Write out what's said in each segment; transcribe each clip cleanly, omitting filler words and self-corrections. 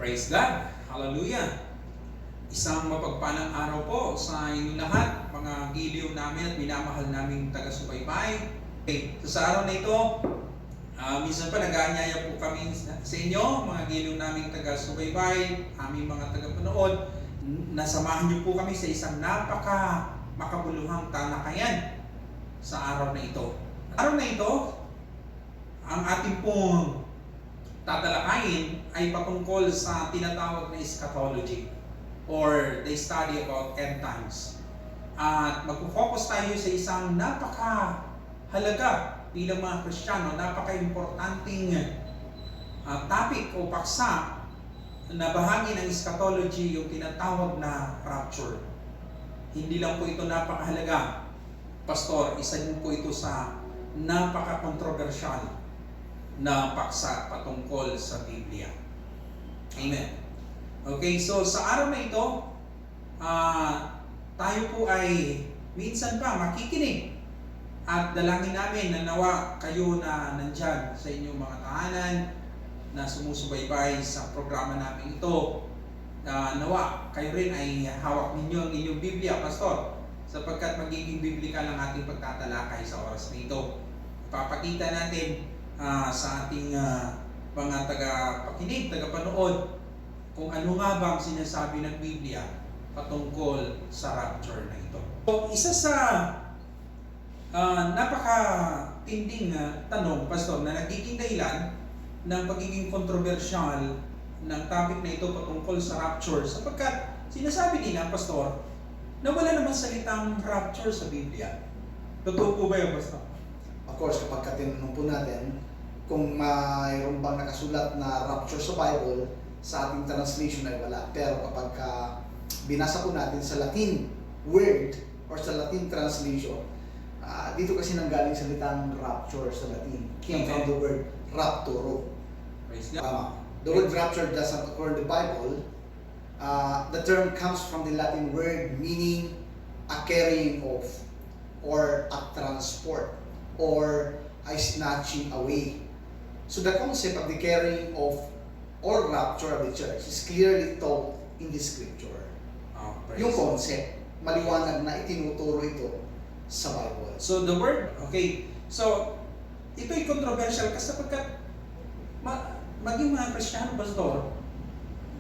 Praise God! Hallelujah! Isang mapagpalang araw po sa inyong lahat, mga giliw namin at minamahal naming taga-subaybay. Okay, so sa araw na ito, minsan pa nag-aanyaya po kami sa inyo, mga giliw naming taga-subaybay, aming mga taga-panood. Nasamahan niyo po kami sa isang makabuluhang talakayan sa araw na ito. Araw na ito, ang ating pong tatalakayin ay patungkol sa tinatawag na eschatology or the study about end times. At magpo-focus tayo sa isang napakahalaga bilang mga Kristiyano, napaka-importanting topic o paksa na bahagi ng eschatology, yung tinatawag na rapture. Hindi lang po ito napakahalaga, Pastor, isa din po ito sa napaka-controversial na paksa patungkol sa Biblia. Amen. Okay, so sa araw na ito, tayo po ay minsan pa makikinig at dalangin namin na nawa kayo na nandyan sa inyong mga tahanan na sumusubaybay sa programa namin ito. Nawa kayo rin ay hawak ninyo ang inyong Biblia, Pastor, sapagkat magiging biblikal ang ating pagtatalakay sa oras na ito. Ipapakita natin sa ating mga tagapakinig, tagapanood, kung ano nga bang sinasabi ng Biblia patungkol sa rapture na ito. So, isa sa napakatinding tanong, Pastor, na nagiging dahilan ng pagiging kontrobersyal ng topic na ito patungkol sa rapture, sapagkat sinasabi nila, Pastor, na wala naman salitang rapture sa Biblia. Totoo po ba yun, Pastor? Of course, kapag tinanong po natin kung mayroon bang nakasulat na rapture sa Bible, sa ating translation ay wala. Pero kapag binasa po natin sa Latin word or sa Latin translation, dito kasi nanggaling salitang rapture sa Latin. Came from the word rapturo. The word rapture doesn't occur in the Bible. The term comes from the Latin word meaning a carrying off or a transport or a snatching away. So the concept of the carrying of or rapture of the church is clearly taught in the scripture. Yung concept, maliwanag na itinuturo ito sa Bible. So the word, okay. So ito'y controversial kasi sapagkat maging mga Kristiyano, Pastor,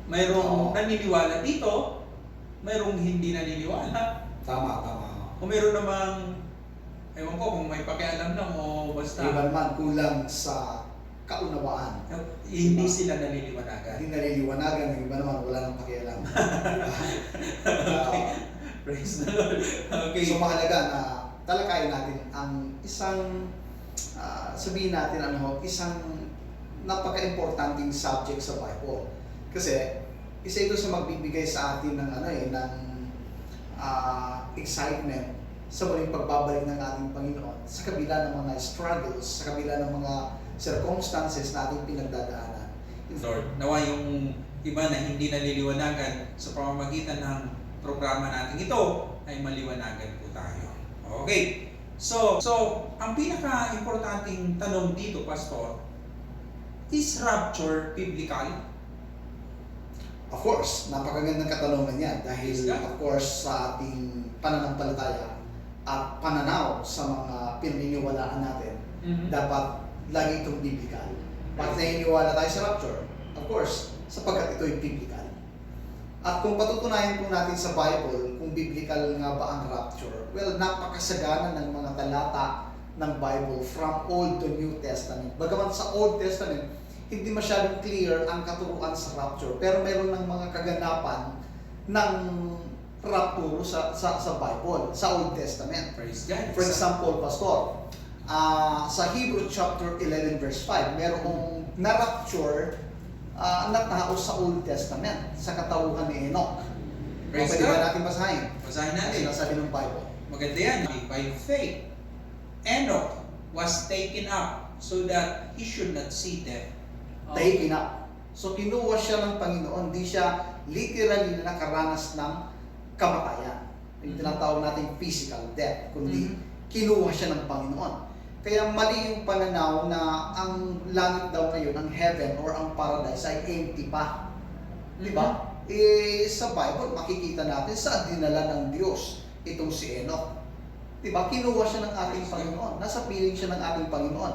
mayroong naniniwala dito, mayroong hindi naniniwala. Tama. Kung mayroon namang, ewan ko kung may pakialam lang o basta. Iba naman kulang sa kaunawaan. Hindi sila naliliwanagan. Hindi naliliwanagan, yung iba naman wala nang pakialam. Praise the Lord. Okay. So mahalaga na talakayin natin ang isang sabihin natin isang napaka-importanting subject sa Bible. Kasi isa ito sa magbibigay sa atin ng excitement sa muling pagbabalik ng ating Panginoon sa kabila ng mga struggles, sa kabila ng mga circumstances na ating pinagdadaanan. Lord, nawa yung iba na hindi naliliwanagan sa pamamagitan ng programa natin ito ay maliwanagan po tayo. Okay. So ang pinaka-importanting tanong dito, Pastor, is rapture biblical? Of course, napakagandang katanungan yan dahil of course sa ating pananampalataya at pananaw sa mga pinaniniwalaan natin, dapat lagi itong biblical. Bakit naniniwala tayo sa rapture? Of course, sapagkat ito ay biblical. At kung patutunayan po natin sa Bible kung biblical nga ba ang rapture, well, napakasagana ng mga talata ng Bible from Old to New Testament. Bagaman sa Old Testament, hindi masyadong clear ang katuruan sa rapture, pero meron ng mga kaganapan ng rapture sa Bible, sa Old Testament. Praise God. For example, Pastor, sa Hebrew chapter 11 verse 5, merong na-rapture na tao sa Old Testament, sa katauhan ni Enoch. Praise Pwede God. ba natin basahin? Basahin natin. Sinasabi ng Bible. Maganda yan. By faith, Enoch was taken up so that he should not see death. Taken up. So kinuha siya ng Panginoon, di siya literally na nakaranas ng kamatayan. Yung tinatawag nating physical death, kundi kinuha siya ng Panginoon. Kaya mali yung pananaw na ang langit daw ngayon, ang heaven or ang paradise ay empty pa. Di ba? Sa Bible, makikita natin saan dinala ng Diyos itong si Enoch. Di ba? Kinuha siya ng ating Panginoon. Nasa piling siya ng ating Panginoon.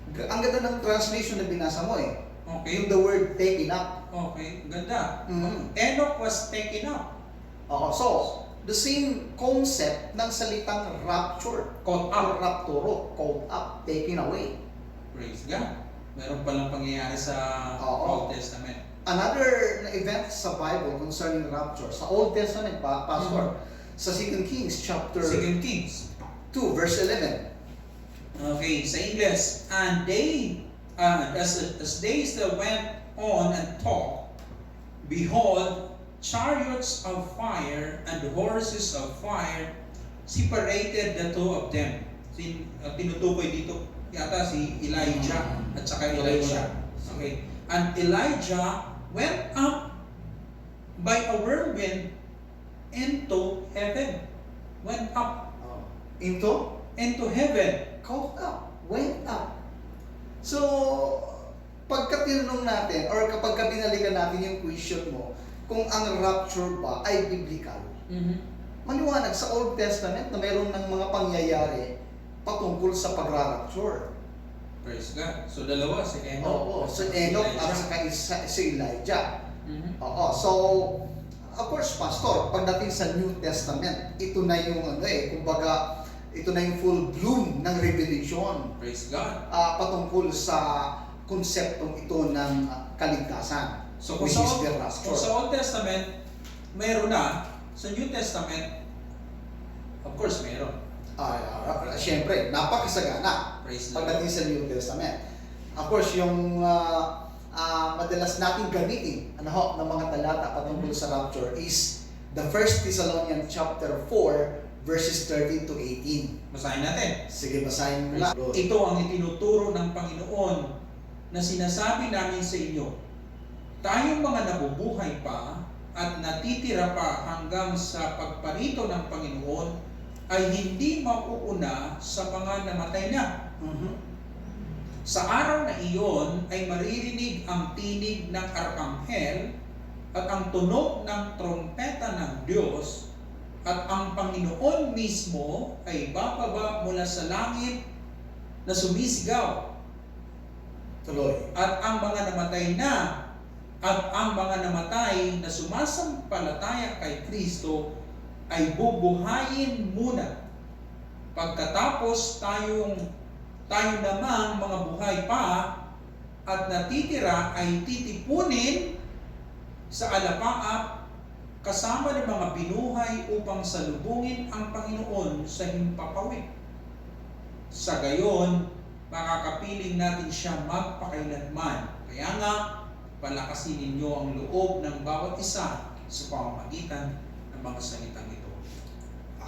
Ang ganda ng translation na binasa mo eh. Okay. Yung the word taken up. Okay, ganda. Mhm. Enoch was taken up. So, the same concept ng salitang rapture. Caught up. Or rapturo. Caught up. Taken away. Praise God. Meron palang pangyayari sa Oo. Old Testament. Another na event sa Bible concerning rapture, sa Old Testament pa, Pastor, sa 2 Kings chapter 2 Kings. 2, verse 11. Okay, sa English. And they, as they still went on and talked, behold, chariots of fire and horses of fire separated the two of them. Tinutukoy dito yata si Elijah at saka Elisha. Okay. And Elijah went up by a whirlwind into heaven. Went up into heaven. Caught up. Went up. So, pagka tinanong natin, or kapag binalikan natin yung question mo, kung ang rapture ba ay biblical, maliwanag sa Old Testament na mayroon ng mga pangyayari patungkol sa pagra-rapture. Praise God. So dalawa, si Enoch. Oo, si Enoch at saka si Elijah. Mhm. So, of course, Pastor, pagdating sa New Testament, ito na yung kumbaga, ito na yung full bloom ng revelation Praise God. patungkol sa konseptong ito ng kaligtasan. So which is the rapture. kung sa Old Testament, meron na. Sa New Testament, of course, meron. Siyempre, napakasagana Praise the Lord. pagdating sa New Testament. Of course, yung madalas nating gamitin ng mga talata patungkol sa rapture is the 1 Thessalonians chapter 4 verses 13 to 18. Basahin natin. Sige, basahin mo lang. Ito ang itinuturo ng Panginoon na sinasabi namin sa inyo. Tayong mga nabubuhay pa at natitira pa hanggang sa pagparito ng Panginoon ay hindi mauuna sa mga namatay na. Sa araw na iyon ay maririnig ang tinig ng arkanghel at ang tunog ng trompeta ng Diyos at ang Panginoon mismo ay bababa mula sa langit na sumisigaw. Tuloy. At ang mga namatay na sumasampalataya kay Kristo ay bubuhayin muna. Pagkatapos tayo namang mga buhay pa at natitira ay titipunin sa alapaap kasama ng mga binuhay upang salubungin ang Panginoon sa himpapawid. Sa gayon, makakapiling natin siya magpakailanman. Kaya nga, palakasin ninyo ang loob ng bawat isa sa pamamagitan ng mga salitang ito.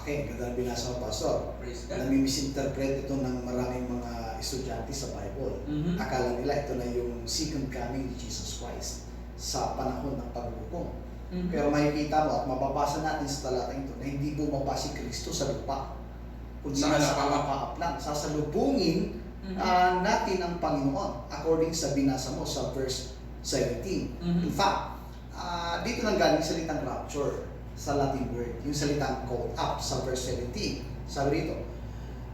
Okay, ganda binasa mo, Pastor. Praise God. Nami-misinterpret ito ng maraming mga estudyante sa Bible. Mhm. Akala nila ito na yung second coming ni Jesus Christ sa panahon ng paghukom. Mhm. Pero makikita mo at mababasa natin sa talatang ito na hindi bumaba si Kristo sa lupa, kundi Sa sa alapaap. alapaap lang. Sasalubungin Mhm. natin ang Panginoon according sa binasa mo sa verse 17. Mhm. In fact, dito nang galing salitang rapture sa Latin word, yung salitang caught up sa verse 17. Sabi rito,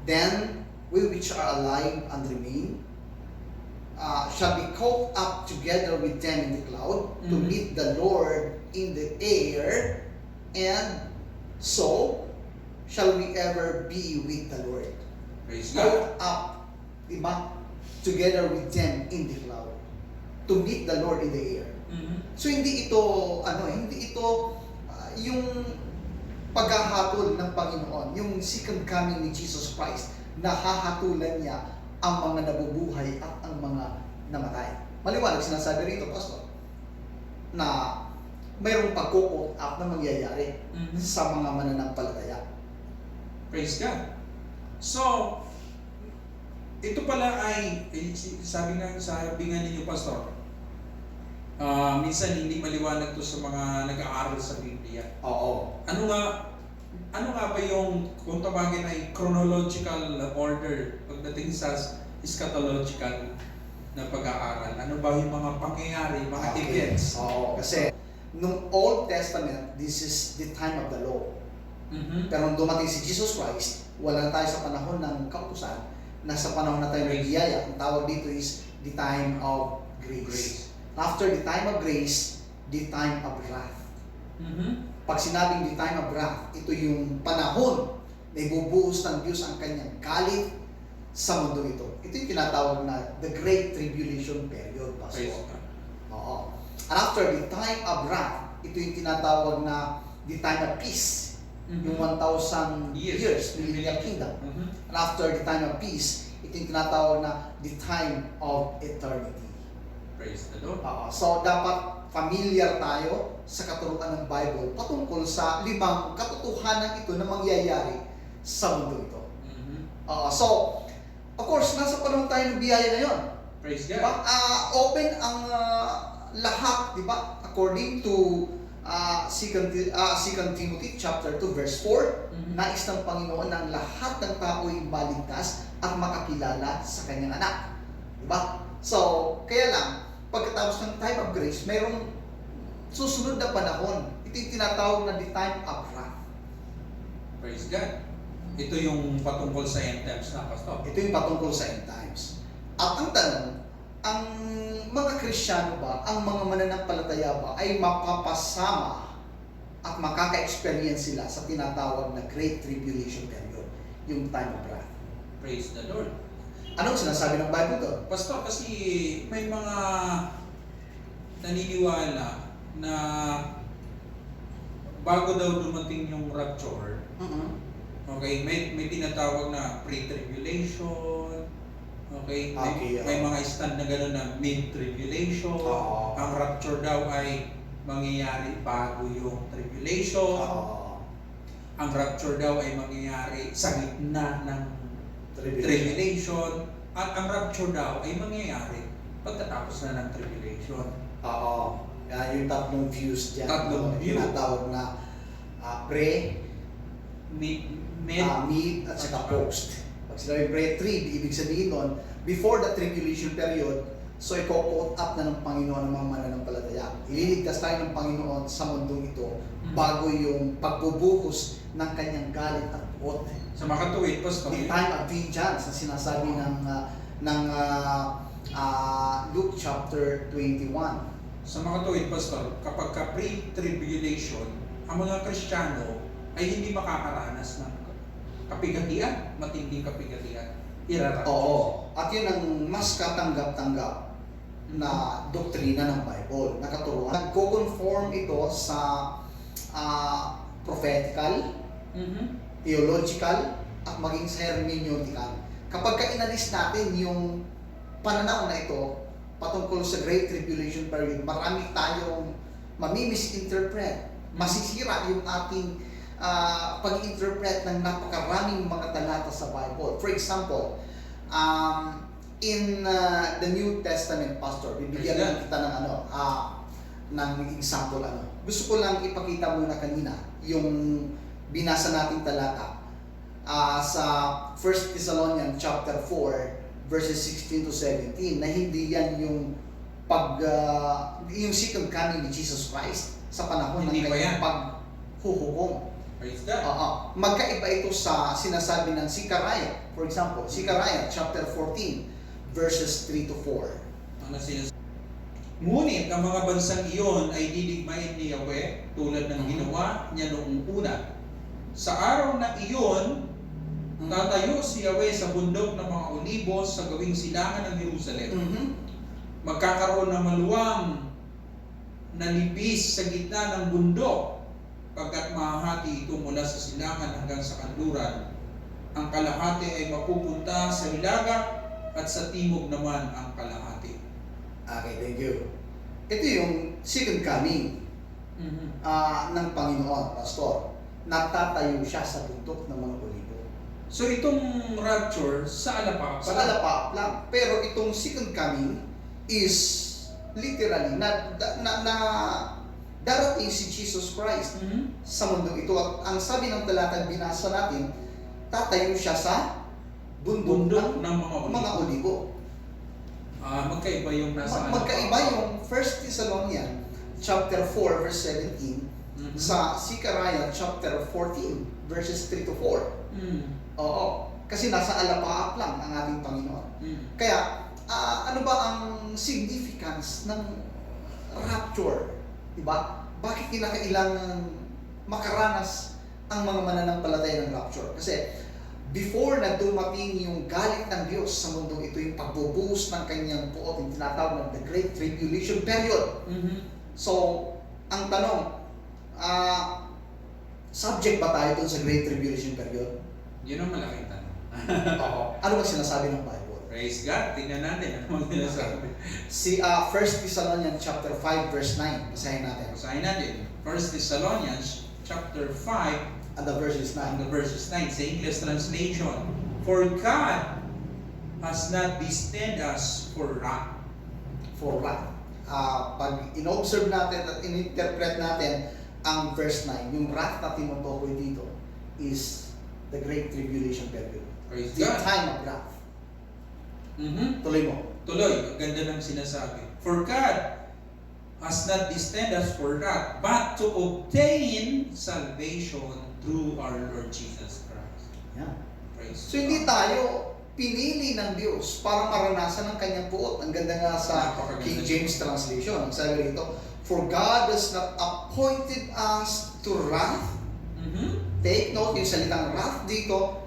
then we which are alive and remain shall be caught up together with them in the cloud to Mhm. meet the Lord in the air, and so shall we ever be with the Lord. Praise God. Caught up, diba? Together with them in the cloud to meet the Lord in the air. Mhm. So hindi ito yung paghahatol ng Panginoon, yung second coming ni Jesus Christ, na hahatulan niya ang mga nabubuhay at ang mga namatay. Maliwanag sinasabi rito, Pastor, na mayroong pagkukot up na mangyayari Mhm. sa mga mananampalataya. Praise God. So, ito pala ay, sabi nga ninyo, Pastor, minsan hindi maliwanag to sa mga nag-aaral sa Biblia. Oo. Ano nga ba yung, kung tawagin ay chronological order pagdating sa eschatological na pag-aaral? Ano ba yung mga pangyayari, mga events? Oo, kasi nung Old Testament, this is the time of the law. Pero nung dumating si Jesus Christ, wala na tayo sa panahon ng kautusan, nasa panahon na tayo ng biyaya. Ang tawag dito is the time of grace. After the time of grace, the time of wrath. Pag sinabing the time of wrath, ito yung panahon na ibubuhos ng Diyos ang kanyang galit sa mundo ito. Ito yung tinatawag na the Great Tribulation Period, Pastor. Oo. And after the time of wrath, ito yung tinatawag na the time of peace. Yung 1,000 years, millennial kingdom. And after the time of peace, ito yung tinatawag na the time of eternity. Praise the Lord. So, dapat familiar tayo sa katuruan ng Bible patungkol sa 5 katotohanan ito na mangyayari sa mundo ito. So, of course, nasa panahon tayo ng biyaya ngayon. Praise God. Diba? Open ang lahat, di ba? According to 2 Timothy chapter 2 verse 4, nais ng Panginoon ng lahat ng tao'y maligtas at makakilala sa kanyang anak. Di ba? So, kaya lang, pagkatapos ng time of grace, mayroong susunod na panahon. Ito yung tinatawag na the time of wrath. Praise God. Ito yung patungkol sa end times na, Pastor. Ito yung patungkol sa end times. At ang tanong, ang mga Kristiyano ba, ang mga mananampalataya ba, ay mapapasama at makaka-experience sila sa tinatawag na Great Tribulation Period, yung time of wrath? Praise the Lord. Anong sinasabi ng Bible doon? Pastor, kasi may mga naniniwala na bago daw dumating yung rapture, okay, may tinatawag na pre-tribulation, okay, may mga stand na gano'n na mid-tribulation, ang rapture daw ay mangyayari bago yung tribulation, ang rapture daw ay mangyayari sa gitna ng tribulation, at ang rapture daw ay mangyayari pagkatapos na ng tribulation. Yan yung tatlong views dyan. Tatlong view. Tinatawag na pre, Mid, mid, at saka post. Pag sinabi pre-3, ibig sabihin nun, before the tribulation period, so i-quote up na ng Panginoon ng mga mananampalataya. Ililigtas tayo ng Panginoon sa mundong ito bago yung pagbubuhos ng kanyang galit at puot. sa makatuwid, Pastor. The time of vengeance na sinasabi ng Luke chapter 21. Sa makatuwid, Pastor, kapag ka pre-tribulation, ang mga Kristiyano ay hindi makakaranas ng kapigatian, matinding kapigatian. Iraranas. Oo. At yun ang mas katanggap-tanggap na doktrina ng Bible, na katuruan. Nagko-conform ito sa prophetical, theological, at maging sa hermeneutical. Kapag inalis natin yung pananaw na ito patungkol sa Great Tribulation Period, marami tayong mamimisinterpret. Masisira yung ating pag-interpret ng napakaraming mga talata sa Bible. For example, in the New Testament, Pastor, bibigyan lang kita ng ng example. Gusto ko lang ipakita muna kanina yung binasa nating talata sa 1 Thessalonians chapter 4 verses 16 to 17 na hindi yan yung yung second coming ni Jesus Christ sa panahon Hindi ng pa yan. kanyang paghuhukom. Praise God. Magkaiba ito sa sinasabi ng Zechariah. For example, Zechariah chapter 14 verses 3 to 4. Ngunit ang mga bansang iyon ay didigmain ni Yahweh tulad ng ginawa niya noong una. Sa araw na iyon, tatayo si Yahweh sa bundok ng mga Olibos sa gawing silangan ng Jerusalem. Magkakaroon ng maluwang na nibis sa gitna ng bundok, pagkat mahahati ito mula sa silangan hanggang sa kanluran. Ang kalahati ay mapupunta sa hilaga at sa timog naman ang kalahati. Okay, thank you. Ito yung second coming ng Panginoon, Pastor. Natatayo siya sa bundok ng mga Olibo. So itong rapture sa alapa Sa alapa lang. Pero itong second coming is literally na darating si Jesus Christ sa mundo ito. At ang sabi ng talatang binasa natin, tatayo siya sa bundok ng mga Olibo. Magkaiba yung nasa Magkaiba yung 1 Thessalonians chapter 4 verse 17, Mhm. sa Zechariah chapter 14 verses 3 to 4. Oo, kasi nasa alapaap lang ang ating Panginoon. Kaya, ano ba ang significance ng rapture? Diba? Bakit kinakailangan makaranas ang mga mananampalataya ng rapture? Kasi, before na dumating yung galit ng Diyos sa mundong ito, yung pagbubuhos ng kanyang puot, yung tinatawag ng the Great Tribulation Period. So, ang tanong, subject ba tayo dun sa Great Tribulation Period? Yun ang malaking tanong. Oo. Ano ba sinasabi ng Bible? Praise God. Tingnan natin ano ang sinasabi. Si 1 Thessalonians chapter 5 verse 9. Basahin natin. Basahin natin. 1 Thessalonians chapter 5 And the verse is and 9. the verses 9 sa English translation. For God has not destined us for wrath. For wrath. Pag in-observe natin at in-interpret natin ang verse 9, yung wrath na tinutukoy dito is the Great Tribulation Period. Praise The God. time of wrath. Tuloy mo. Tuloy, ang ganda ng sinasabi. For God has not destined us for wrath, but to obtain salvation through our Lord Jesus Christ. Yeah. Praise So hindi God. tayo pinili ng Diyos para maranasan ang kanyang puot. Ang ganda nga sa Napakaganda. King James translation. Ang sabi rito, for God has not appointed us to wrath. Take note, yung salitang wrath dito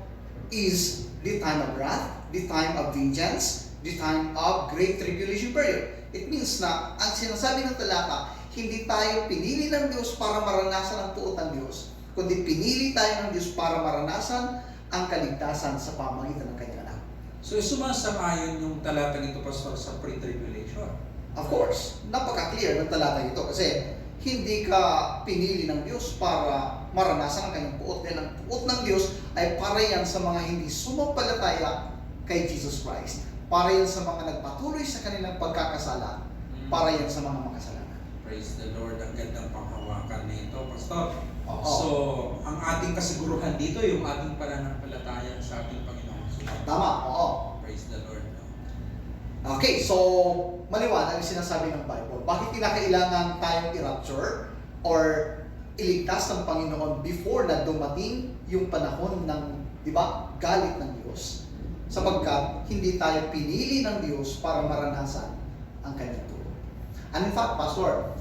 is the time of wrath, the time of vengeance, the time of great tribulation period. It means na ang sinasabi ng talata, hindi tayo pinili ng Diyos para maranasan ang puot ng Diyos, kundi pinili tayo ng Diyos para maranasan ang kaligtasan sa pamamagitan ng kanyang anak. So sumasang-ayon yung talatang ito, Pastor, sa pre-tribulation. Of course, napaka-clear ng talatang ito kasi hindi ka pinili ng Diyos para maranasan ang kanyang puot. Dahil ang puot ng Diyos ay para yan sa mga hindi sumampalataya kay Jesus Christ. Para yan sa mga nagpatuloy sa kanilang pagkakasala. Para yan sa mga makasalanan. Praise the Lord. Ang gandang panghawakan nito, Pastor. Oo. So, ang ating kasiguruhan dito, yung ating pananampalataya sa ating Panginoon. Tama, oo. Praise the Lord. Okay, so maliwanag ang sinasabi ng Bible. Bakit kinakailangan tayong i-rapture or iligtas ng Panginoon before na dumating yung panahon ng, di ba, galit ng Diyos? Sapagkat hindi tayo pinili ng Diyos para maranasan ang kanyang turo. And in fact, Pastor,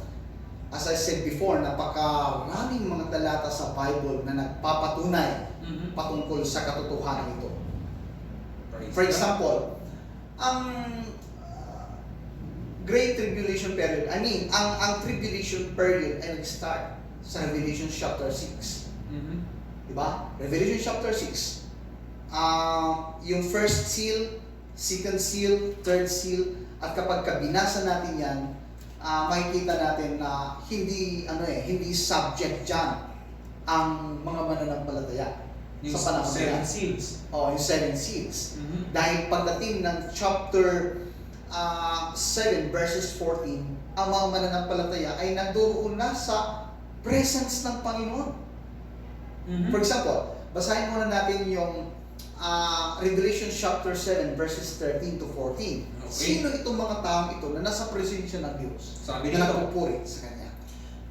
as I said before, napakaraming mga talata sa Bible na nagpapatunay patungkol sa katotohanan ito. Praise For God. example, ang Great Tribulation Period, ang Tribulation Period ay nag-start sa Revelation chapter 6. Diba? Revelation chapter 6. Yung first seal, second seal, third seal, at kapag binasa natin yan, makikita natin na hindi subject dyan ang mga mananampalataya Yung sa panahon seven nila. seals. Yung seven seals. Dahil pagdating ng chapter 7 verses 14, ang mga mananampalataya ay nandoon na sa presence ng Panginoon. For example, basahin muna natin yung Revelation chapter 7 verses 13 to 14. Okay. Sino itong mga taong ito na nasa presensya ng Diyos? Sabi Na nito, nagpupuri sa Kanya.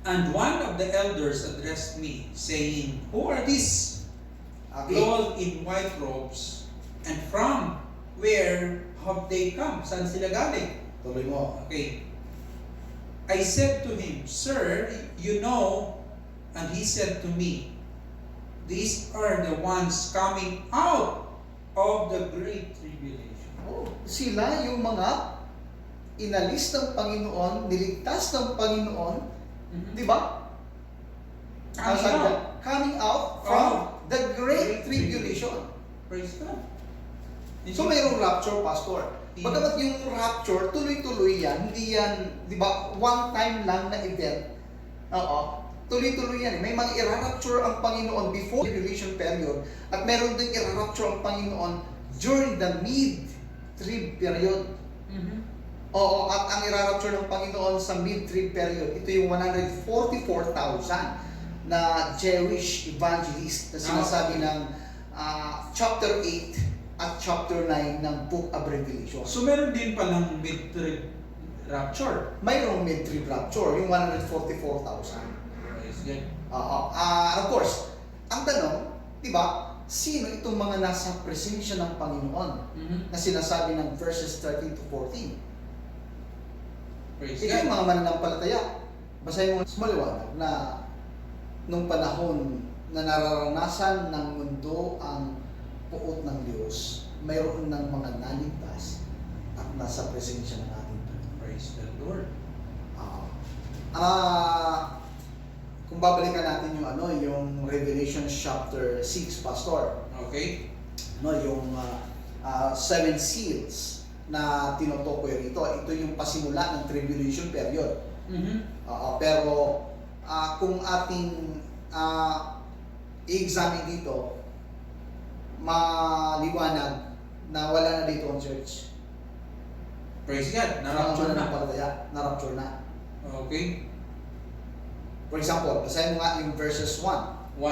and one of the elders addressed me, saying, Who are these? Okay. Clothed in white robes, and from where have they come? Saan sila galing? Tuloy mo. Okay. I said to him, Sir, you know, and he said to me, These are the ones coming out of the great tribulation. Sila yung mga inalis ng Panginoon, niligtas ng Panginoon, di ba? Coming out from the Great Tribulation. Praise God. So mayroong rapture, Pastor. Pagkamat yung rapture, tuloy-tuloy yan. Hindi yan, di ba, one time lang na event. Oo. Tuloy-tuloy yan. May mga i-rapture ang Panginoon before the tribulation period at meron din i-rapture ang Panginoon during the mid-trib period. Oo, at ang i-rapture ng Panginoon sa mid-trib period, ito yung 144,000 na Jewish evangelist na sinasabi ng chapter 8 at chapter 9 ng Book of Revelation. So meron din palang mid-trib rapture. Mayroong mid-trib rapture, yung 144,000. Praise God. Oo. Of course, ang tanong, di ba, sino itong mga nasa presensya ng Panginoon na sinasabi ng verses 13 to 14? Praise Ito God. yung mga mananampalataya. Basahin mo sa maliwanag na nung panahon na nararanasan ng mundo ang puot ng Diyos, mayroon ng mga naligtas at nasa presensya ng ating Panginoon. Praise the Lord. Kung babalikan natin yung Revelation chapter 6, Pastor, Okay. yung 7 seals na tinutukoy rito, ito yung pasimula ng tribulation period. Pero kung ating i-examine dito, maliwanag na wala na dito ang church. Praise God. Na-rapture na. Na-rapture na. Okay. For example, basahin mo nga yung verses 1. 1.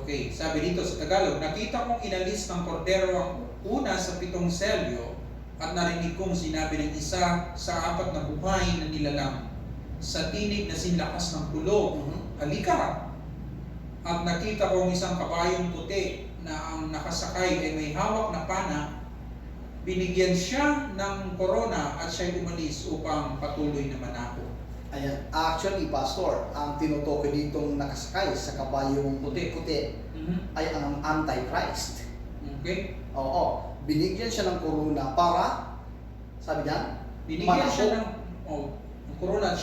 Okay, sabi dito sa Tagalog, nakita kong inalis ng kordero ang una sa 7 selyo at narinig kong sinabi ng isa sa 4 na buhay na nilalang sa tinig na sinlakas ng kulog, halika! At nakita kong isang kabayong puti na ang nakasakay ay may hawak na pana. Binigyan siya ng korona at siya'y umalis upang patuloy na manako. Ayan. Actually, Pastor, ang tinutukoy ditong nakasakay sa kabayong puti ay ang Antichrist. Okay? Oo. Binigyan siya ng korona para, sabi niya, Binigyan siya ng korona at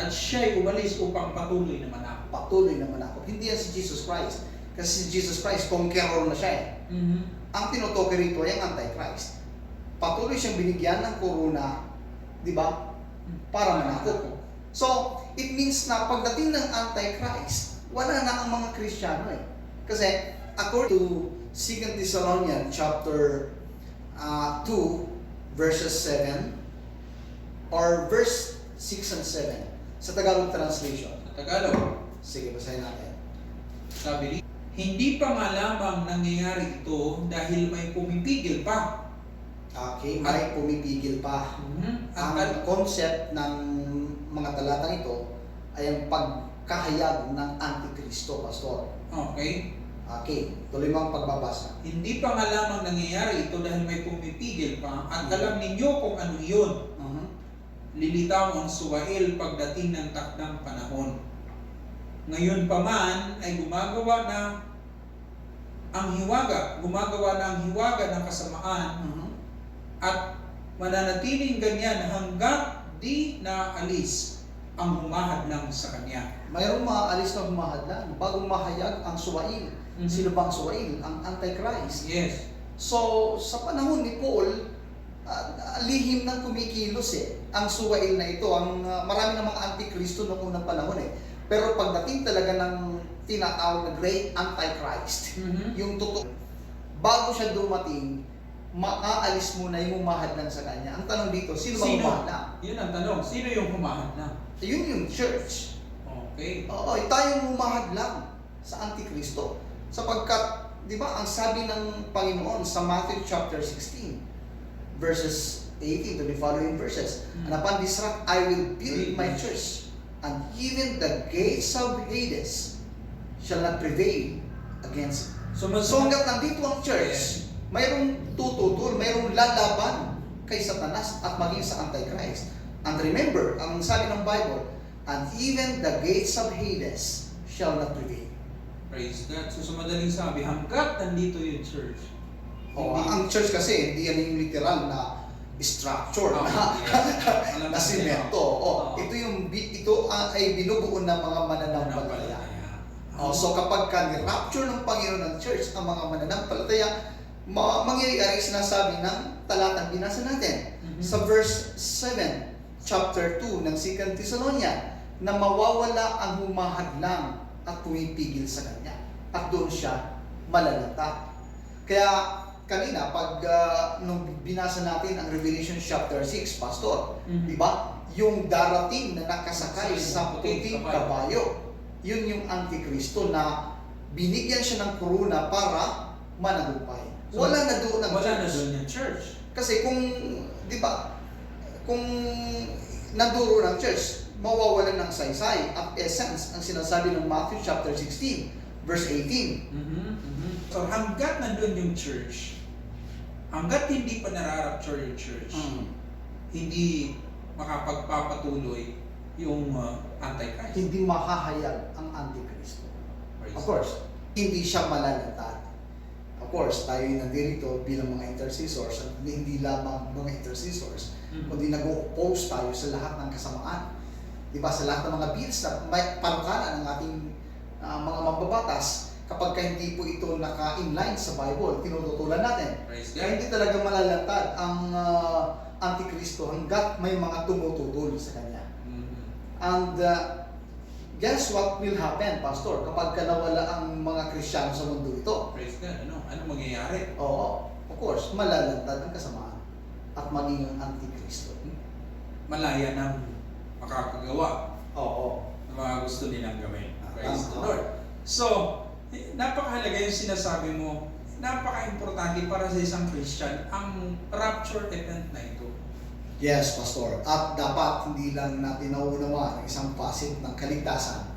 siya'y umalis upang patuloy na manako. patuloy na manakop. Hindi yan si Jesus Christ. Kasi si Jesus Christ, conqueror na siya eh. Ang tinutukoy rito ay ang Antichrist. Patuloy siyang binigyan ng korona, di ba? Para manakop. So, it means na pagdating ng Antichrist, wala na ang mga Kristiyano eh. Kasi, according to 2 Thessalonians chapter 2, verses 7, or verse 6 and 7, sa Tagalog translation. Sa Tagalog, Sige, basahin natin. sabi dito, hindi pa nga lamang nangyayari ito dahil may pumipigil pa. Okay, may pumipigil pa. Ang concept ng mga talatang ito ay ang pagkahayag ng Antikristo, Pastor. Okay. Okay, tuloy mo ang pagbabasa. Hindi pa nga lamang nangyayari ito dahil may pumipigil pa at alam ninyo kung ano iyon. Lilitaw ang suwail pagdating ng takdang panahon. Ngayon pa man ay gumagawa na ang hiwaga ng kasamaan at mananatiling ganyan hanggat di naalis ang humahadlang sa kanya. Mayroong maaalis na humahadlang bagong mahayag ang suwail. Sino bang suwail? Ang Antichrist. Yes. So, sa panahon ni Paul, lihim ng kumikilos eh. Ang suwail na ito, ang marami ng mga Antikristo noong unang panahon eh. Pero pagdating talaga ng tinatawag na Great Antichrist, yung totoo, bago siya dumating, maaalis muna yung humahadlang sa kanya. Ang tanong dito, sino ba humahadlang? Yun ang tanong, sino yung humahadlang? Yun yung church. Okay. Oo, tayong humahadlang sa Antikristo. Sapagkat, di ba, ang sabi ng Panginoon sa Matthew chapter 16, verses 18 to the following verses, and upon this rock I will build my church, and even the gates of Hades shall not prevail against it. So hanggat nandito ang church, mayroong tututol, mayroong lalaban kay Satanas at maging sa Antichrist. And remember, ang sabi ng Bible, and even the gates of Hades shall not prevail. Praise God. So sa madaling sabi, hanggat nandito yung church. Ang church kasi, hindi yan yung literal na structure na simento. Ito ay binubuo ng mga mananampalataya. So kapag ni-rapture ng Panginoon ng church ang mga mananampalataya, mangyayari sinasabi ng talatang binasa natin sa verse 7, chapter 2 ng 2 Thessalonians, na mawawala ang humahadlang at pumipigil sa kanya. At doon siya malalata. Kaya kanina, nung binasa natin ang Revelation chapter 6, Pastor, di ba? Yung darating na nakasakay sa puting kabayo, yun yung Antikristo na binigyan siya ng korona para managumpay. Wala na doon ang church. yung church. Kasi kung, di ba, kung naduro ng church, mawawalan ng saysay at essence ang sinasabi ng Matthew chapter 16, verse 18. So hanggat nandun yung church, hanggat hindi pa nararapture yung church, hindi makapagpapatuloy yung Antichrist. Hindi mahahayag ang Antikristo. Praise Of course, hindi siya malalantad. Of course, tayo nandito bilang mga intercessors at hindi lamang mga intercessors, kundi nag-oppose tayo sa lahat ng kasamaan. Diba? Sa lahat ng mga bills na may panukala ng ating mga mambabatas, kapag hindi po ito naka-inline sa Bible, tinututulan natin. Praise Kaya God. hindi talaga malalantad ang Antikristo hanggat may mga tumututol sa kanya. And guess what will happen, Pastor, kapag nawala ang mga Kristiyano sa mundo ito? Praise God. Ano mangyayari? Oo, of course, malalantad ang kasamaan at maging ang Antikristo. Malaya ng makakagawa Oo. ng mga gusto nilang gawin. Praise the Tama. Lord. So, napakahalaga yung sinasabi mo, napaka-importante para sa isang Christian ang rapture event na ito. Yes, Pastor. At dapat hindi lang natin nauunawaan ang isang facet ng kaligtasan,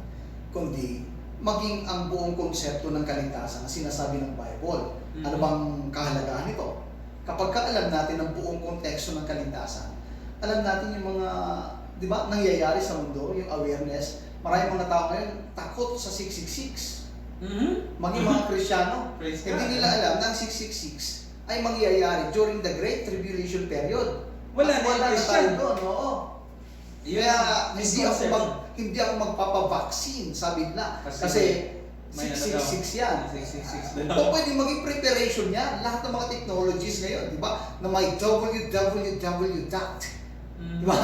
kundi maging ang buong konsepto ng kaligtasan na sinasabi ng Bible. Ano bang kahalagahan nito? Kapag alam natin ang buong konteksto ng kaligtasan, alam natin yung mga, di ba, nangyayari sa mundo, yung awareness. Maraming mga tao ngayon takot sa 666. Maging mga Kristiyano, Praise God. hindi nila alam na ang 666 ay mangyayari during the Great Tribulation period. Wala At na yung tayo Christian. doon, oo. Yun Kaya ang misconception. hindi ako magpapavaccine, sabi nila. Kasi may 666 yan. 666 O pwede maging preparation yan. Lahat ng mga technologies ngayon, di ba? Na may www dot. Di ba?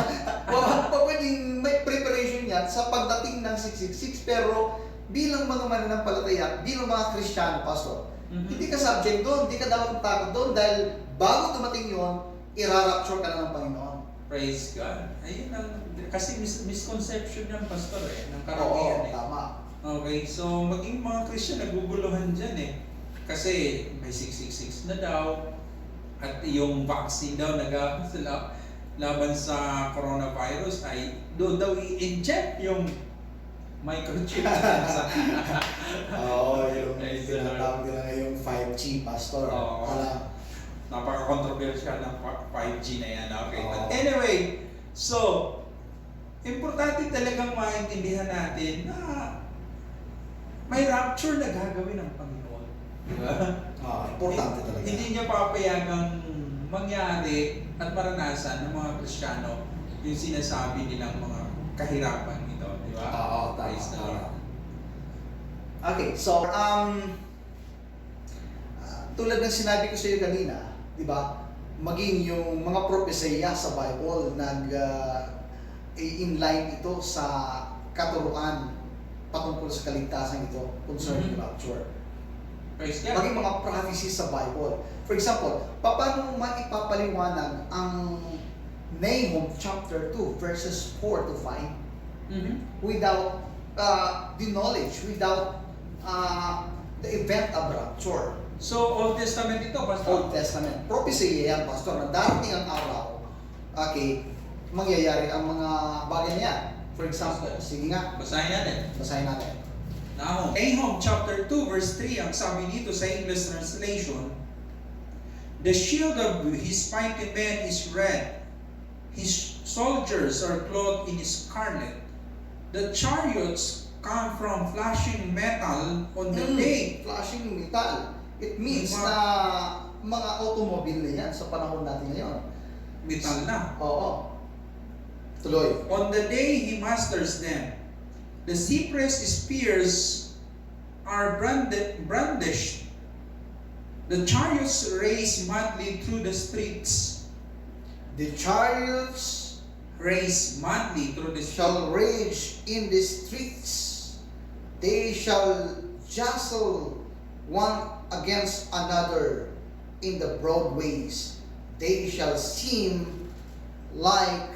Pwedeng may preparation yan sa pagdating ng 666. Pero bilang mga mananampalataya, bilang mga Kristiyano, Pastor, hindi ka subject doon, hindi ka dapat matakot doon dahil bago dumating yun, irarapture ka na ng Panginoon. Praise God. Ayun ang, kasi misconception ng pastor ng Oo, karamihan tama. Okay, so maging mga Christian naguguluhan dyan Kasi may 666 na daw at yung vaccine daw laban sa coronavirus ay doon daw i-inject yung microchip sa Oo, yung Praise the Lord. tinatawag nila ngayong 5G, Pastor. Oo. Alam. Napaka-controversial ng 5G na yan. Okay, Oo. but anyway, so importante talagang maintindihan natin na may rapture na gagawin ng Panginoon. Di ba? Importante talaga. Hindi niya papayagang mangyari at maranasan ng mga Kristiyano yung sinasabi nilang mga kahirapan ito. Di ba? Oo, Praise the Lord. Okay, so, tulad ng sinabi ko sa iyo kanina, di ba, maging yung mga propesya sa Bible i-inline ito sa katuruan patungkol sa kaligtasan ito concerning rapture. Praise God. Maging mga prophecies sa Bible. For example, paano maipapaliwanag ang Nahum chapter 2 verses 4 to 5 without the knowledge, without the event of rapture? So, Old Testament ito, Pastor? Old Testament. Prophecy yan, Pastor, na darating ang araw, okay, mangyayari ang mga bagay niya. For example, sige nga, Basahin natin. basahin natin. Nahum chapter 2 verse 3 ang sabi dito sa English translation, "The shield of his mighty men is red. His soldiers are clothed in scarlet. The chariots come from flashing metal on the day." Flashing metal. It means na mga automobile na yan sa panahon natin ngayon. Metal na. Oo. Tuloy. On the day he masters them, the cypress spears are brandished. The chariots race madly through the streets. The chariots Race madly through the streets. shall rage in the streets. They shall jostle one against another in the broad ways. They shall seem like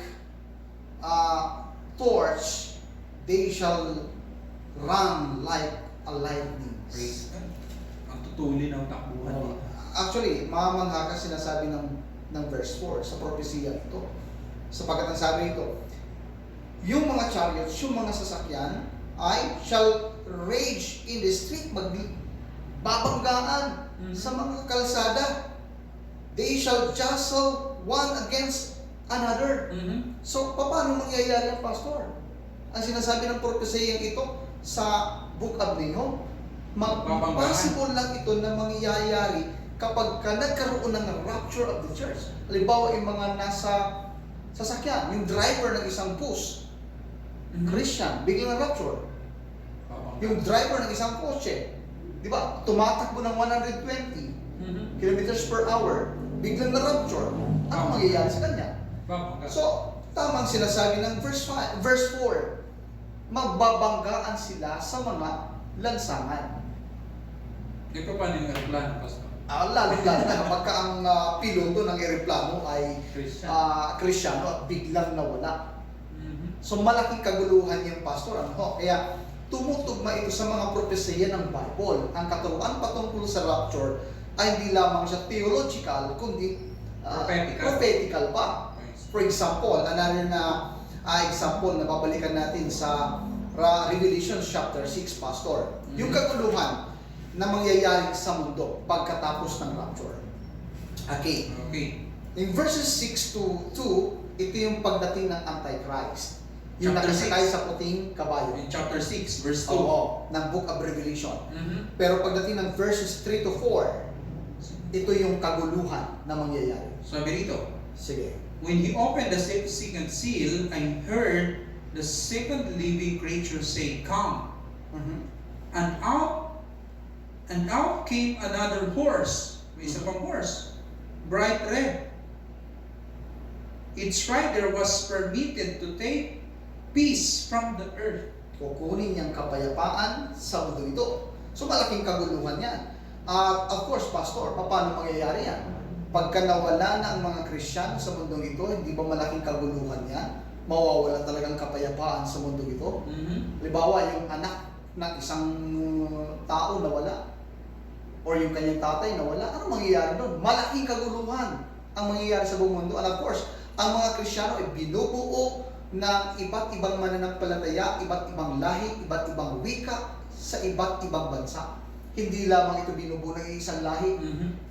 a torch. They shall run like a lightning. Praise God. Ang tutuli ng takbuhan Oh. nito. Actually, mamangha ka sinasabi ng ng verse 4 sa propesya ito. Sapagkat ang sabi ito, yung mga chariots, yung mga sasakyan ay shall rage in the street, babanggaan sa mga kalsada. They shall jostle one against another. So, paano mangyayari ang pastor? Ang sinasabi ng propesya ito sa Book of Nahum, possible lang ito na mangyayari kapag nagkaroon ng rapture of the church. Halimbawa, yung mga nasa sasakyan, yung driver ng isang bus, Christian, biglang rapture. Yung driver ng isang kotse, di ba, tumatakbo ng 120 kilometers per hour, biglang na rapture. Ano mangyayari sa kanya? So, tamang sinasabi ng verse 4, magbabanggaan sila sa mga lansangan. Ito pa yung aeroplano, Pastor? Lalo na kapag ang piloto ng aeroplano ay Kristyano at biglang nawala. So malaking kaguluhan yung pastor. Kaya tumutugma ito sa mga propesya ng Bible. Ang katuruan patungkol sa rapture ay hindi lamang siya theological, kundi prophetical pa. For example, another na example na babalikan natin sa Revelation chapter 6, Pastor. Yung kaguluhan na mangyayari sa mundo pagkatapos ng rapture. Okay. In verses 6 to 2, ito yung pagdating ng Antichrist. Yung nakasakay sa puting kabayo. In chapter 6, verse 2. Oo, ng Book of Revelation. Pero pagdating ng verses 3 to 4, ito yung kaguluhan na mangyayari. Sabi rito, sige. When he opened the second seal, I heard the second living creature say, "Come." And out came another horse. May isa pang horse, bright red. Its rider was permitted to take peace from the earth. Kukunin niyang kapayapaan sa mundo ito. So malaking kaguluhan yan. Of course, Pastor, paano mangyayari yan? Pagka nawala na ang mga Kristiyano sa mundong ito, hindi ba malaking kaguluhan yan? Mawawala talagang kapayapaan sa mundo ito? Halimbawa, yung anak ng isang tao nawala, or yung kanyang tatay nawala, ano mangyayari doon? Malaking kaguluhan ang mangyayari sa buong mundo. And of course, ang mga Kristiyano ay binubuo ng iba't ibang mananampalataya, iba't ibang lahi, iba't ibang wika sa iba't ibang bansa. Hindi lamang ito binubuo ng isang lahi,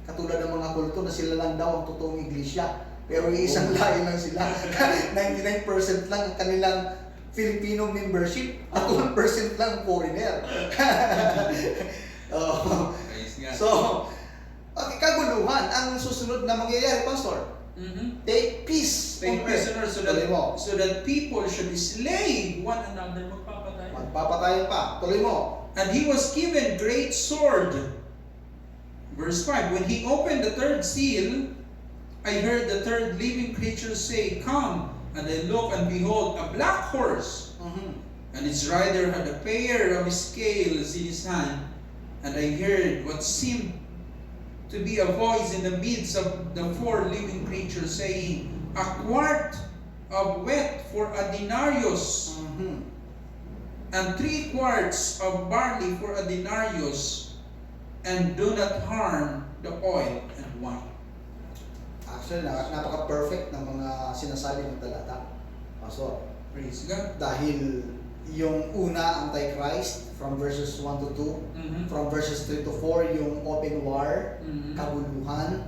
katulad ng mga kulto na sila lang daw ang totoong iglesia. Pero yung isang lahi lang sila. 99% lang ang kanilang Filipino membership at 1% lang foreigner. So, okay, kaguluhan. Ang susunod na mangyayari, Pastor, take peace on earth. So that people should slay one another. Magpapatayan pa. Tuloy mo. And he was given great sword. Verse 5, when he opened the third seal, I heard the third living creature say, "Come." And I looked, and behold, a black horse. And its rider had a pair of scales in his hand. And I heard what seemed to be a voice in the midst of the four living creatures saying, "A quart of wheat for a denarius, and 3 quarts of barley for a denarius, and do not harm the oil and wine." Actually, napaka-perfect ng mga sinasabi ng talata, Pastor. Praise God. Dahil yung una, Antichrist, from verses 1 to 2, from verses 3 to 4, yung open war, kabuluhan,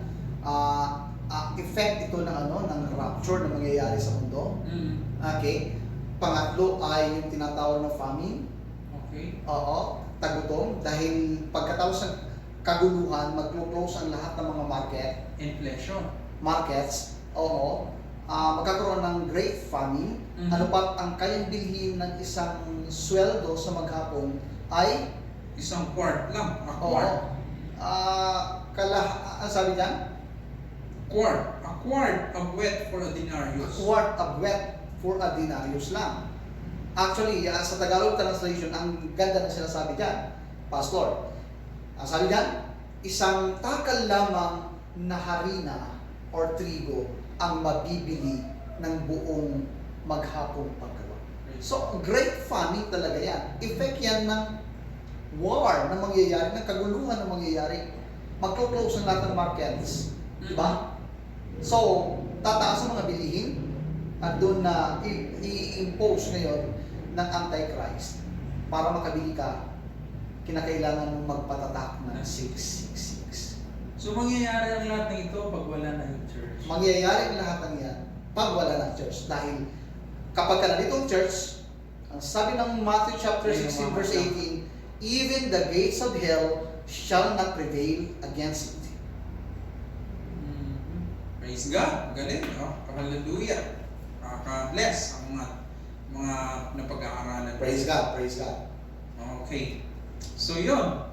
effect ito ng rapture na mangyayari sa mundo. Okay. Pangatlo ay yung tinatawag na famine. Okay. Oo, tagutom. Dahil pagkatapos ng kaguluhan, mag-close ang lahat ng mga markets. Oo. Magkakaroon ng great famine. Ano pa ang kayang bilhin ng isang sweldo sa maghapon ay isang quart lang. A quart. Ang sabi niyan? Quart. A quart of wheat for a denarius. A quart of wheat for a denarius lang. Actually, sa Tagalog translation, ang ganda ng sinasabi dyan, Pastor. Ang sabi dyan, isang takal lamang na harina or trigo ang mabibili ng buong maghapong paggawa. So, great famine talaga yan. Effect yan ng war na mangyayari, ng kaguluhan na mangyayari. Mag-close ang lahat ng markets. Diba? So, tataas ang mga bilihin at doon na i-impose ngayon ng Antichrist para makabili ka, kinakailangan mong magpatatak ng 666. So mangyayari ang lahat ng ito pag wala na yung church. Mangyayari ang lahat ng yan pag wala ng church. Dahil kapag ka nandito ang church, ang sabi ng Matthew chapter 16 verse 18, even the gates of hell shall not prevail against it. Praise God. Galing. Oh, hallelujah. Bless ang mga napag-aaralan. Praise God, praise God. Okay. So yun.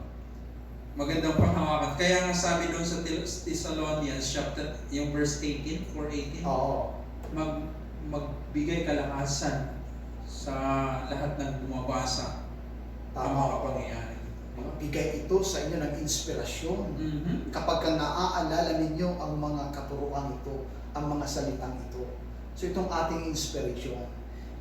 Magandang panghawakan. Kaya nga sabi doon sa Thessalonians chapter, yung verse 18, 4:18, Oo. magbigay kalakasan sa lahat ng bumabasa ang mga Tama. pangyayari. Magbigay ito sa inyo ng inspirasyon. Mm-hmm. Kapag ka naaalala ninyo ang mga katuruan ito, ang mga salitang ito. So itong ating inspiration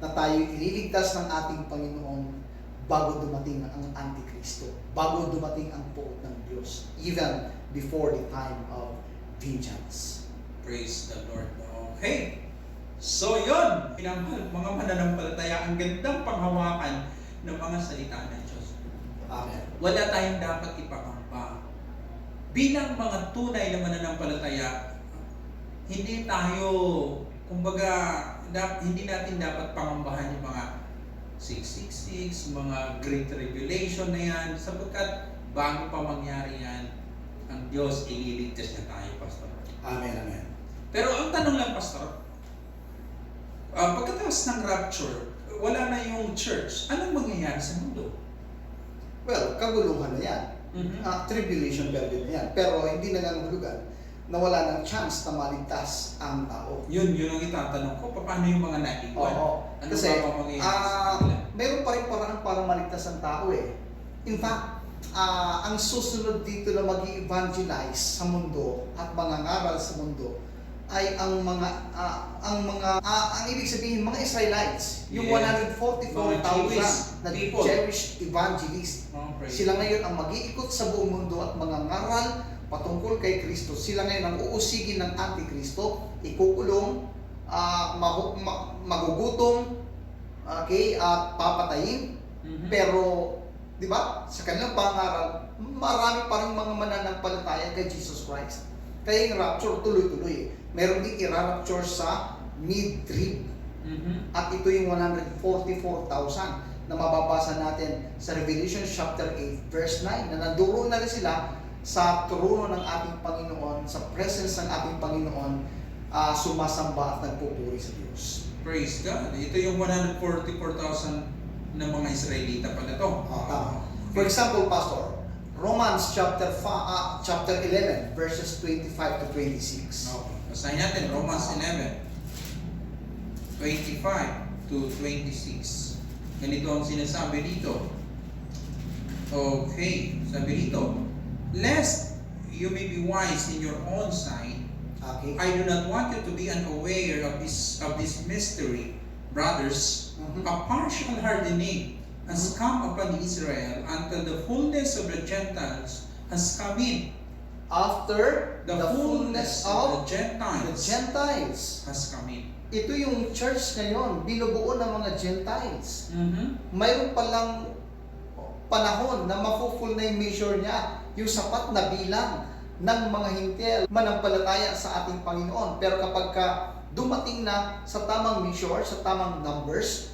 na tayo ililigtas ng ating Panginoon bago dumating ang Antikristo, bago dumating ang puot ng Diyos, even before the time of vengeance. Praise the Lord. Okay. So yun, mga mananampalataya, ang gandang panghawakan ng mga salita ng Diyos. Amen. Wala tayong dapat ipangamba. Bilang mga tunay na mananampalataya, hindi tayo, kumbaga, hindi natin dapat pangambahan yung mga 666, mga Great Tribulation na yan, sapagkat bago pa mangyari yan, ang Diyos ililigtas niya tayo, Pastor. Amen, amen. Pero ang tanong lang, Pastor, pagkatapos ng rapture, wala na yung church, anong mangyayari sa mundo? Well, kaguluhan na yan. Tribulation period na yan. Pero hindi nangangahulugan na wala ng chance na maligtas ang tao. Yun ang itatanong ko. Paano yung mga naiwan? Oo. Ano Kasi, ba mangyayari sa kanila? meron pa rin paraan para maligtas ang tao eh. In fact, ang susunod dito na mag-evangelize sa mundo at mangangaral sa mundo ay ang ibig sabihin mga Israelites, yung Yes. 144,000 na people. Jewish evangelists. Oh, praise Sila ngayon ang mag-iikot sa buong mundo at mangangaral patungkol kay Kristo. Sila ngayon ang uusigin ng Antikristo, ikukulong, magugutom, okay, at papatayin. Mhm. Pero, di ba, sa kanilang pangaral, marami pa rin mga mananampalataya kay Jesus Christ. Kaya yung rapture tuloy-tuloy. Meron din i-rapture sa mid-trib. Mhm. At ito yung 144,000 na mababasa natin sa Revelation chapter 8 verse 9 na nandoon na rin sila sa trono ng ating Panginoon, sa presence ng ating Panginoon, sumasamba at nagpupuri sa Diyos. Praise God. Ito yung 144,000 na mga Israelita pala to. Tama. For example, Pastor, Romans chapter 11 verses 25 to 26. Okay. Basahin natin Romans 11, 25 to 26. Ganito ang sinasabi dito. Okay, sabi dito, lest you may be wise in your own sight, Okay. I do not want you to be unaware of this mystery, brothers. Mhm. A partial hardening has come upon Israel until the fullness of the Gentiles has come in. After The fullness of the the Gentiles. has come in. Ito yung church ngayon, binubuo ng mga Gentiles. Mayroon palang panahon na mafu-full na yung measure niya, yung sapat na bilang ng mga hintil manampalataya sa ating Panginoon. Pero kapag dumating na sa tamang measure, sa tamang numbers,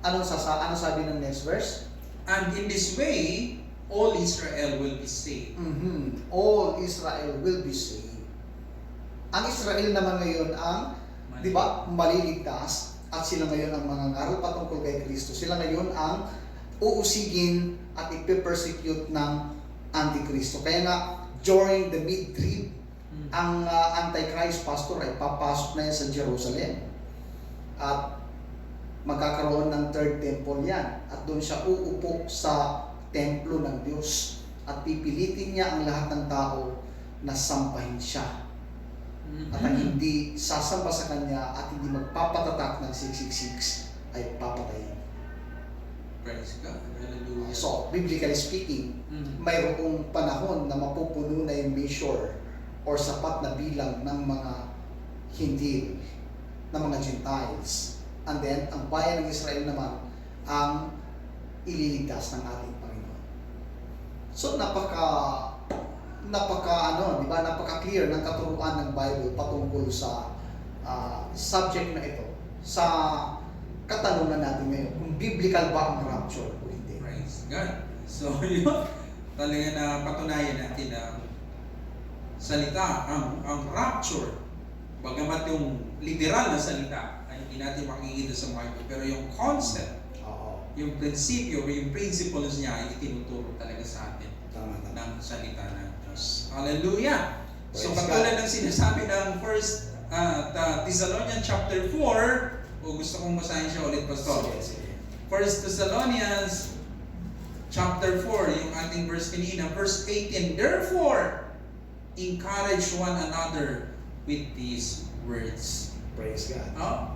ano sabi ng next verse? And in this way, all Israel will be saved. All Israel will be saved. Ang Israel naman ngayon ang, di ba, maliligtas at sila ngayon ang mangangaral patungkol kay Kristo. Sila ngayon ang uusigin at ipe-persecute ng Antikristo. Kaya nga, during the mid-trib, ang Antichrist pastor ay papasok na yan sa Jerusalem. At magkakaroon ng third temple yan. At doon siya uupo sa templo ng Diyos. At pipilitin niya ang lahat ng tao na sampahin siya. At ang hindi sasamba sa kanya at hindi magpapatatak ng 666 ay papatayin. Praise God. Hallelujah. So, biblically speaking, mayroong panahon na mapupuno na yung measure or sapat na bilang ng mga hindi ng mga Gentiles. And then, ang bayan ng Israel naman ang ililigtas ng ating Panginoon. So, di ba, napaka-clear ng katuruan ng Bible patungkol sa subject na ito, sa katanungan natin ngayon, kung biblical ba ang rapture o hindi. Praise God. So, yun, talaga na patunayan natin na salita, ang rapture, bagamat yung literal na salita ay hindi natin makikita sa Bible, pero yung concept, yung prinsipyo, yung principles niya ay itinuturo talaga sa atin ng salita ng Diyos. Hallelujah! So, Praise katulad God. ng sinasabi ng 1 Thessalonians chapter 4, o gusto kong basahin siya ulit, Pastor. Sige. 1 Thessalonians chapter 4, yung ating verse kanina, verse 18, therefore, encourage one another with these words. Praise God.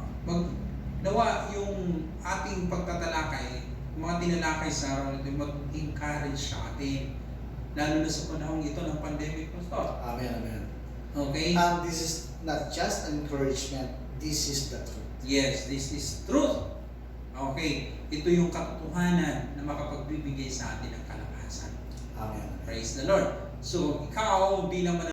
Nawa yung ating pagtatalakay, mga tinalakay sa araw nito, mag-encourage sa atin. Lalo na sa panahong ito ng pandemic, Pastor. Amen, amen. Okay? And this is not just an encouragement, this is the truth. Yes, this is truth. Okay, ito yung katotohanan na makapagbibigay sa atin ng kalakasan. Amen. Praise the Lord. So, ikaw bilang